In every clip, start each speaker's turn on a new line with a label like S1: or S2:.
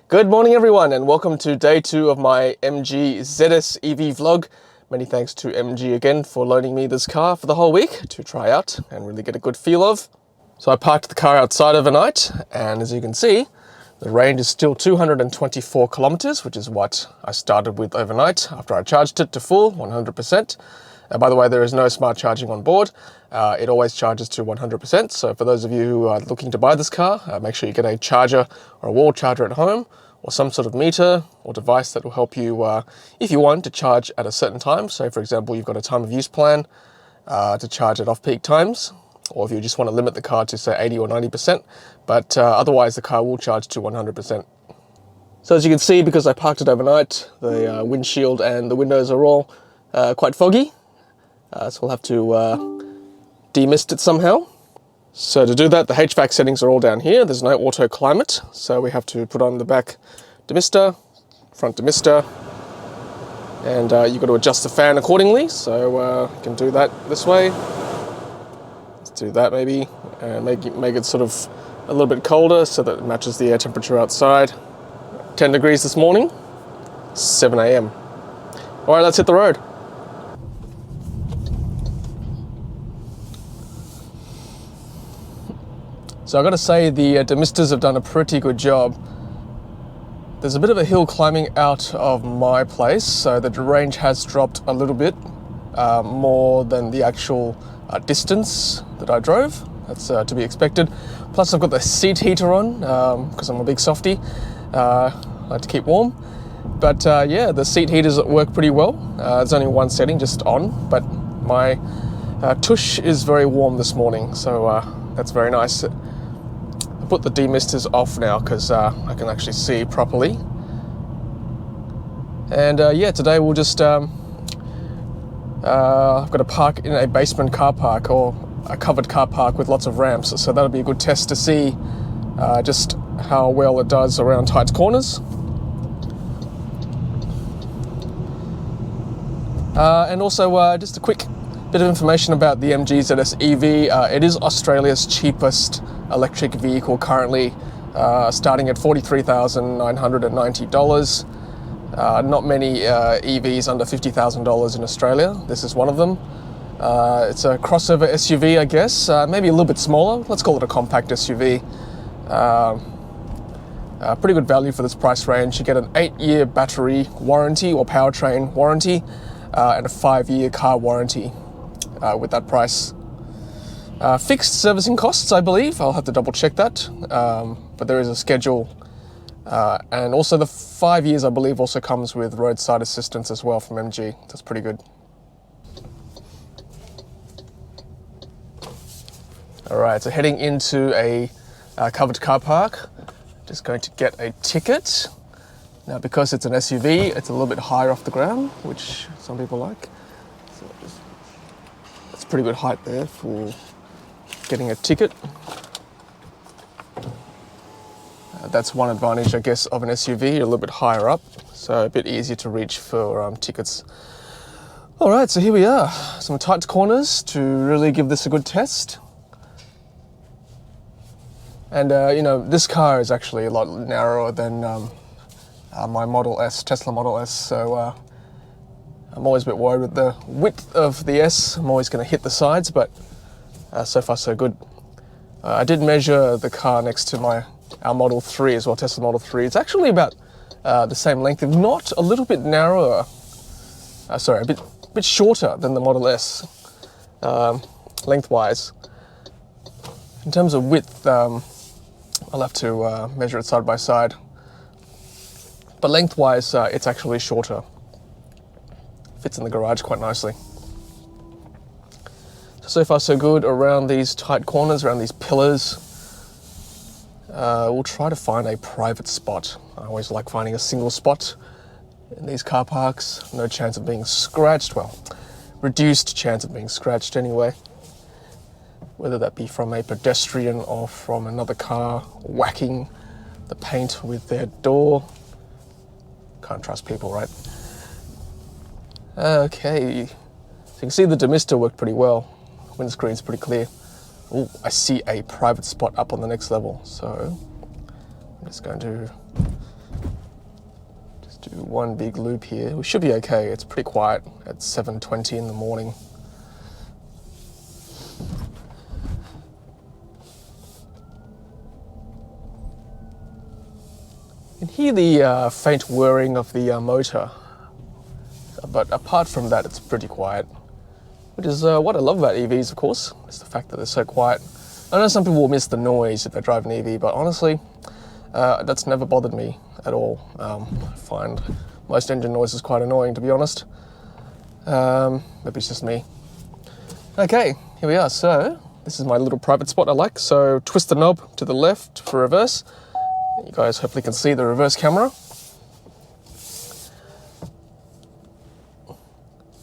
S1: Good morning everyone and welcome to day 2 of my MG ZS EV vlog. Many thanks to MG again for loaning me this car for the whole week to try out and really get a good feel of. So I parked the car outside overnight and as you can see, the range is still 224 kilometers, which is what I started with overnight after I charged it to full 100%. By the way, there is no smart charging on board. It always charges to 100%. So for those of you who are looking to buy this car, make sure you get a charger or a wall charger at home or some sort of meter or device that will help you, if you want to charge at a certain time. So for example, you've got a time of use plan to charge at off-peak times, or if you just want to limit the car to say 80 or 90%, but otherwise the car will charge to 100%. So as you can see, because I parked it overnight, the windshield and the windows are all quite foggy. So we'll have to demist it somehow. So to do that, the HVAC settings are all down here. There's no auto climate, so we have to put on the back demister, front demister, and you've got to adjust the fan accordingly. So you can do that this way. Let's do that maybe, and make it sort of a little bit colder so that it matches the air temperature outside. 10 degrees this morning, 7 a.m. All right, let's hit the road. So I've got to say the demisters have done a pretty good job. There's a bit of a hill climbing out of my place, so the range has dropped a little bit more than the actual distance that I drove. That's to be expected. Plus I've got the seat heater on because I'm a big softie. I like to keep warm. But yeah, the seat heaters work pretty well. There's only one setting, just on, but my tush is very warm this morning, so that's very nice. Put the demisters off now because I can actually see properly. And yeah, today we'll just I've got to park in a basement car park or a covered car park with lots of ramps, so that'll be a good test to see just how well it does around tight corners. And also just a quick bit of information about the MG ZS EV. It is Australia's cheapest electric vehicle currently, starting at $43,990. Not many EVs under $50,000 in Australia. This is one of them. It's a crossover SUV, I guess, maybe a little bit smaller. Let's call it a compact SUV. Pretty good value for this price range. You get an 8-year battery warranty or powertrain warranty and a 5-year car warranty with that price. Fixed servicing costs, I believe. I'll have to double check that, but there is a schedule. And also the 5 years, I believe, also comes with roadside assistance as well from MG. That's pretty good. All right, so heading into a covered car park. Just going to get a ticket. Now, because it's an SUV, it's a little bit higher off the ground, which some people like. So that's pretty good height there for getting a ticket. That's one advantage, I guess, of an SUV. You're a little bit higher up, so a bit easier to reach for tickets. All right, so here we are. Some tight corners to really give this a good test. And you know, this car is actually a lot narrower than my Model S, Tesla Model S, so I'm always a bit worried with the width of the S. I'm always going to hit the sides, but so far so good. I did measure the car next to our Model 3 as well, Tesla Model 3. It's actually about the same length, if not a little bit narrower. Sorry, a bit shorter than the Model S, lengthwise. In terms of width, I'll have to measure it side by side. But lengthwise, it's actually shorter. Fits in the garage quite nicely. So far so good around these tight corners, around these pillars. We'll try to find a private spot. I always like finding a single spot in these car parks. No chance of being scratched. Well, reduced chance of being scratched anyway. Whether that be from a pedestrian or from another car whacking the paint with their door. Can't trust people, right? Okay, so you can see the demister worked pretty well. Windscreen's pretty clear. Oh, I see a private spot up on the next level, so I'm just going to Do one big loop here. We should be okay. It's pretty quiet at 7:20 in the morning. You can hear the faint whirring of the motor, but apart from that, it's pretty quiet, which is what I love about EVs, of course, is the fact that they're so quiet. I know some people will miss the noise if they drive an EV, but honestly, that's never bothered me at all. I find most engine noises quite annoying, to be honest. Maybe it's just me. Okay, here we are. So this is my little private spot I like. So twist the knob to the left for reverse. You guys hopefully can see the reverse camera.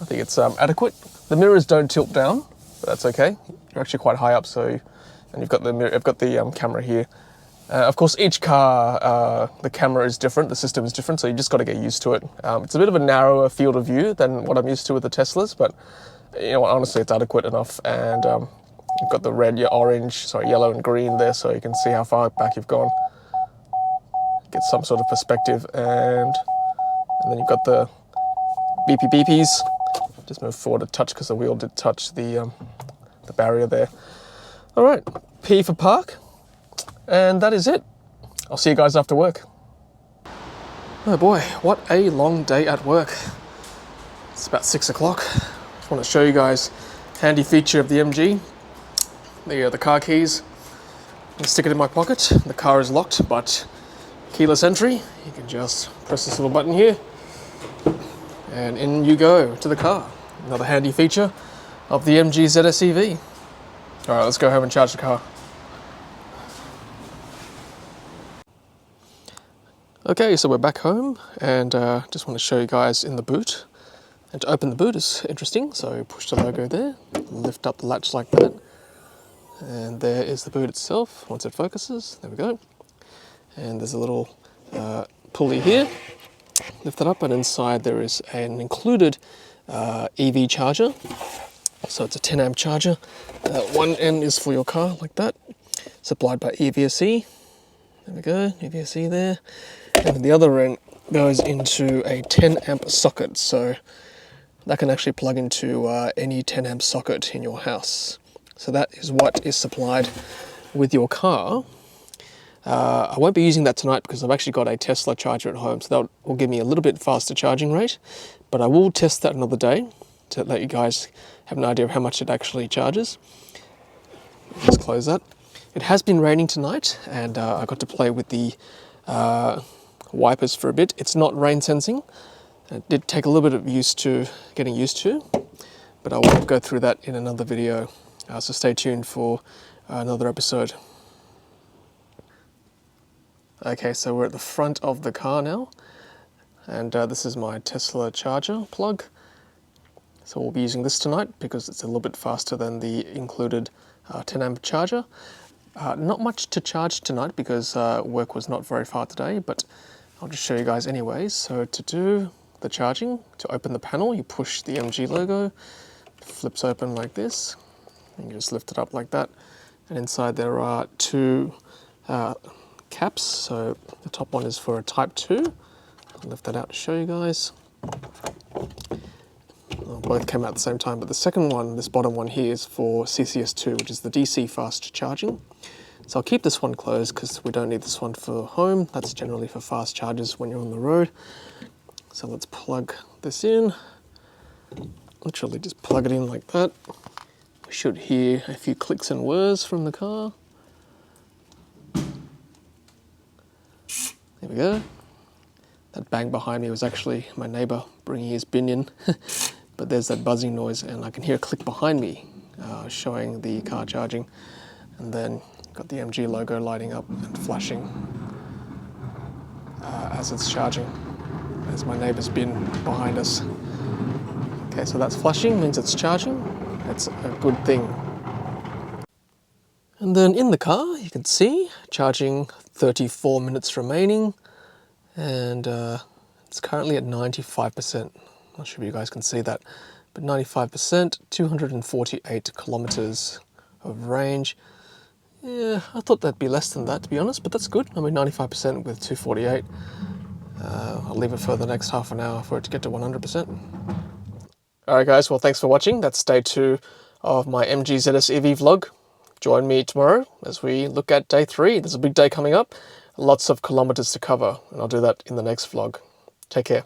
S1: I think it's adequate. The mirrors don't tilt down, but that's okay. You're actually quite high up, so and you've got the mirror. I've got the camera here. Of course, each car, the camera is different, the system is different, so you just got to get used to it. It's a bit of a narrower field of view than what I'm used to with the Teslas, but you know what, honestly, it's adequate enough. And you've got the red, yellow and green there, so you can see how far back you've gone. Get some sort of perspective, and then you've got the beepies. Just move forward a touch because the wheel did touch the barrier there. All right, P for park. And that is it. I'll see you guys after work. Oh boy, what a long day at work. It's about 6 o'clock. Just want to show you guys a handy feature of the MG. The car keys. I stick it in my pocket. The car is locked, but keyless entry. You can just press this little button here, and in you go to the car. Another handy feature of the MG ZS EV. All right, let's go home and charge the car. Okay, so we're back home, and just want to show you guys in the boot. And to open the boot is interesting, so push the logo there, lift up the latch like that, and there is the boot itself once it focuses. There we go. And there's a little pulley here, lift it up, and inside there is an included EV charger. So it's a 10 amp charger. One end is for your car like that, supplied by EVSE. There we go, EVSE there. And the other end goes into a 10 amp socket, so that can actually plug into any 10 amp socket in your house. So that is what is supplied with your car. I won't be using that tonight because I've actually got a Tesla charger at home, so that will give me a little bit faster charging rate, but I will test that another day to let you guys have an idea of how much it actually charges. Let's close that. It has been raining tonight, and I got to play with the wipers for a bit. It's not rain sensing. It did take a little bit of getting used to, but I will go through that in another video. So stay tuned for another episode. Okay, so we're at the front of the car now, and this is my Tesla charger plug. So we'll be using this tonight because it's a little bit faster than the included 10 amp charger. Not much to charge tonight because work was not very far today, but I'll just show you guys anyways. So to do the charging, to open the panel, you push the MG logo, it flips open like this, and you just lift it up like that. And inside there are two caps. So the top one is for a Type 2. I'll lift that out to show you guys. Well, both came out at the same time, but the second one, this bottom one here, is for CCS2, which is the DC fast charging. So I'll keep this one closed because we don't need this one for home. That's generally for fast chargers when you're on the road. So let's plug this in. Literally just plug it in like that. We should hear a few clicks and whirs from the car. There we go. That bang behind me was actually my neighbour bringing his bin in. But there's that buzzing noise, and I can hear a click behind me showing the car charging. And then got the MG logo lighting up and flashing as it's charging. There's my neighbour's bin behind us. Okay, so that's flashing, means it's charging. That's a good thing. And then in the car, you can see charging 34 minutes remaining, and it's currently at 95%. Not sure if you guys can see that, but 95%, 248 kilometers of range. Yeah, I thought that'd be less than that, to be honest, but that's good. I mean, 95% with 248. I'll leave it for the next half an hour for it to get to 100%. Alright guys, well thanks for watching. That's day 2 of my MG ZS EV vlog. Join me tomorrow as we look at day 3. There's a big day coming up. Lots of kilometers to cover, and I'll do that in the next vlog. Take care.